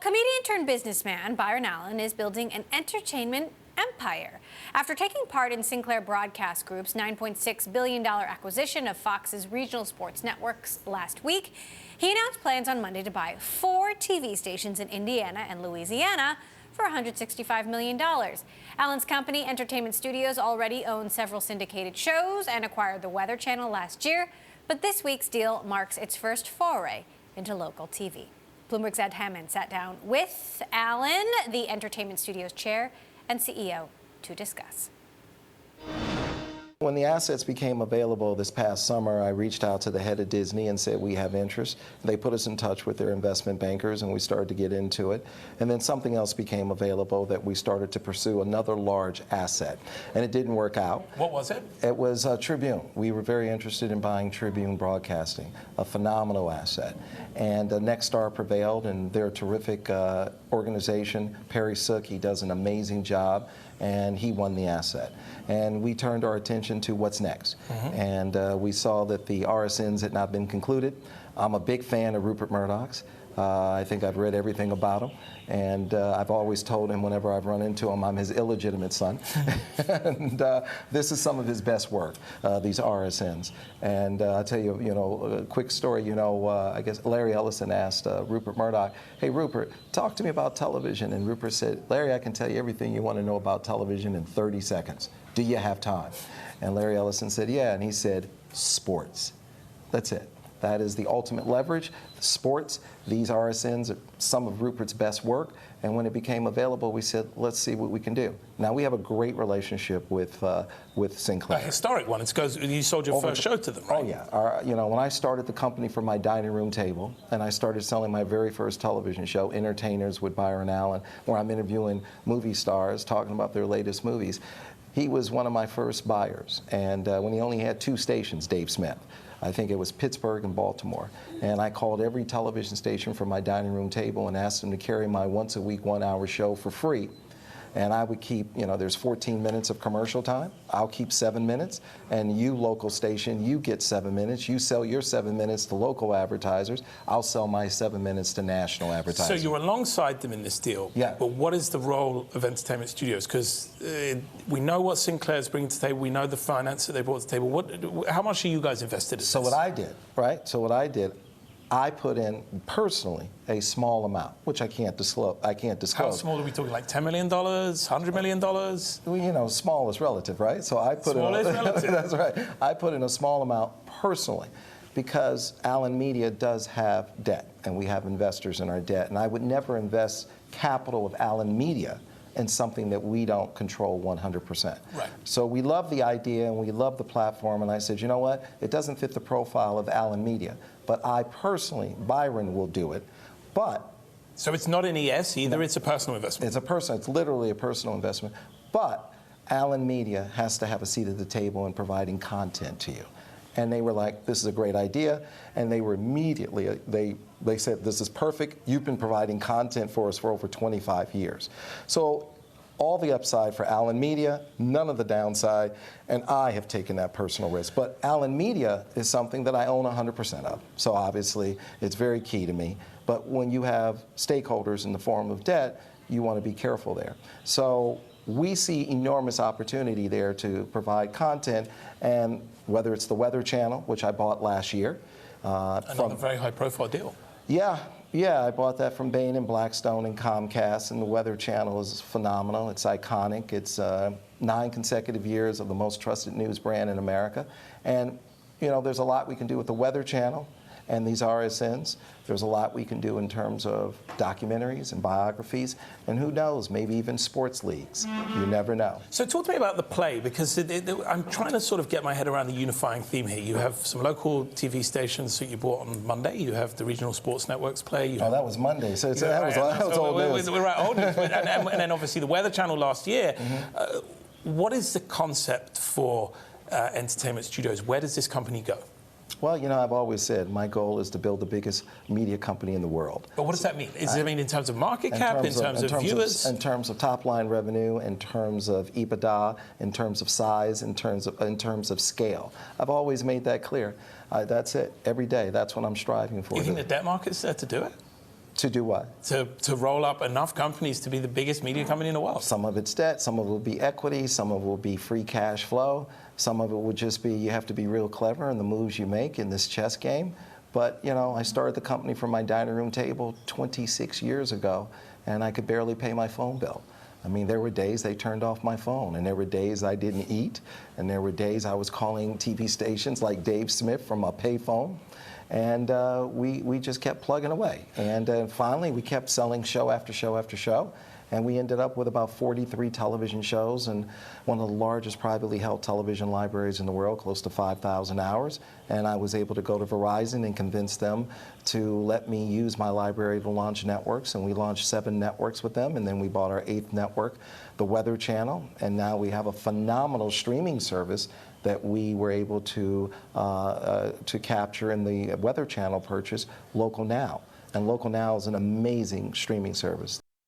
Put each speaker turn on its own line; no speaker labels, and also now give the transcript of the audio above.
comedian turned businessman Byron Allen is building an entertainment empire. After taking part in Sinclair Broadcast Group's $9.6 billion acquisition of Fox's regional sports networks last week, he announced plans on Monday to buy 4 TV stations in Indiana and Louisiana for $165 million. Allen's company, Entertainment Studios, already owns several syndicated shows and acquired the Weather Channel last year, but this week's deal marks its first foray into local TV. Bloomberg's Ed Hammond sat down with Allen, the Entertainment Studios chair and CEO, to discuss.
When the assets became available this past summer, I reached out to the head of Disney and said, we have interest. They put us in touch with their investment bankers, and we started to get into it. And then something else became available that we started to pursue, another large asset. And it didn't work out.
What was it?
It was Tribune. We were very interested in buying Tribune Broadcasting, a phenomenal asset. And Nexstar prevailed, and they're a terrific organization. Perry Sook, he does an amazing job, and he won the asset. And we turned our attention to what's next. And we saw that the RSNs had not been concluded. I'm a big fan of Rupert Murdoch's. I think I've read everything about him, and I've always told him whenever I've run into him, I'm his illegitimate son. And this is some of his best work, these RSNs. And I'll tell you, a quick story. I guess Larry Ellison asked Rupert Murdoch, "Hey, Rupert, talk to me about television." And Rupert said, "Larry, I can tell you everything you want to know about television in 30 seconds. Do you have time?" And Larry Ellison said, "Yeah." And he said, "Sports." That's it. That is the ultimate leverage. Sports, these RSNs are some of Rupert's best work. And when it became available, we said, let's see what we can do. Now, we have a great relationship with Sinclair.
A historic one. It's because you sold your first show to them, right?
Oh, yeah. When I started the company from my dining room table, and I started selling my very first television show, Entertainers with Byron Allen, where I'm interviewing movie stars, talking about their latest movies, he was one of my first buyers. And when he only had 2 stations, Dave Smith. I think it was Pittsburgh and Baltimore. And I called every television station from my dining room table and asked them to carry my once-a-week 1-hour show for free. And I would keep, there's 14 minutes of commercial time. I'll keep 7 minutes. And you, local station, you get 7 minutes. You sell your 7 minutes to local advertisers. I'll sell my 7 minutes to national advertisers.
So you're alongside them in this deal.
Yeah.
But what is the role of Entertainment Studios? Because we know what Sinclair's bringing to the table. We know the finance that they brought to the table. How much are you guys invested in this?
So what I did, I put in personally a small amount, which I can't disclose.
How small are we talking? Like $10 million, $100 million?
Well, small is relative, right? So I put
small is relative.
That's right. I put in a small amount personally, because Allen Media does have debt, and we have investors in our debt, and I would never invest capital of Allen Media in something that we don't control 100%.
Right. So
we love the idea and we love the platform, and I said, you know what? It doesn't fit the profile of Allen Media, but I personally, Byron, will do it. But
so it's not an ES either. No, it's a personal investment.
It's literally a personal investment. But Allen Media has to have a seat at the table in providing content to you. And they were like, this is a great idea. And they were immediately, they said, this is perfect. You've been providing content for us for over 25 years. So all the upside for Allen Media, none of the downside, and I have taken that personal risk. But Allen Media is something that I own 100% of. So obviously, it's very key to me. But when you have stakeholders in the form of debt, you want to be careful there. So we see enormous opportunity there to provide content, and whether it's the Weather Channel, which I bought last year.
Another very high-profile deal.
Yeah, I bought that from Bain and Blackstone and Comcast, and the Weather Channel is phenomenal. It's iconic. It's 9 consecutive years of the most trusted news brand in America. And, there's a lot we can do with the Weather Channel and these RSNs. There's a lot we can do in terms of documentaries and biographies, and who knows, maybe even sports leagues. You never know.
So talk to me about the play, because I'm trying to sort of get my head around the unifying theme here. You have some local TV stations that you bought on Monday. You have the regional sports networks play.
That was Monday, so that was old news.
We're right, old news. And then obviously the Weather Channel last year. What is the concept for Entertainment Studios? Where does this company go?
Well, I've always said my goal is to build the biggest media company in the world.
But what does that mean? Does it mean in terms of market cap, in terms of viewers?
In terms of top-line revenue, in terms of EBITDA, in terms of size, in terms of scale. I've always made that clear. That's it. Every day, that's what I'm striving for.
Do you think the debt market's there to do it?
To do what?
To roll up enough companies to be the biggest media company in the world.
Some of it's debt, some of it will be equity, some of it will be free cash flow, some of it will just be you have to be real clever in the moves you make in this chess game. But, you know, I started the company from my dining room table 26 years ago, and I could barely pay my phone bill. I mean, there were days they turned off my phone, and there were days I didn't eat, and there were days I was calling TV stations like Dave Smith from a payphone. And we just kept plugging away. And finally, we kept selling show after show after show. And we ended up with about 43 television shows and one of the largest privately held television libraries in the world, close to 5,000 hours. And I was able to go to Verizon and convince them to let me use my library to launch networks. And we launched 7 networks with them. And then we bought our 8th network, the Weather Channel. And now we have a phenomenal streaming service that we were able to capture in the Weather Channel purchase, Local Now. And Local Now is an amazing streaming service.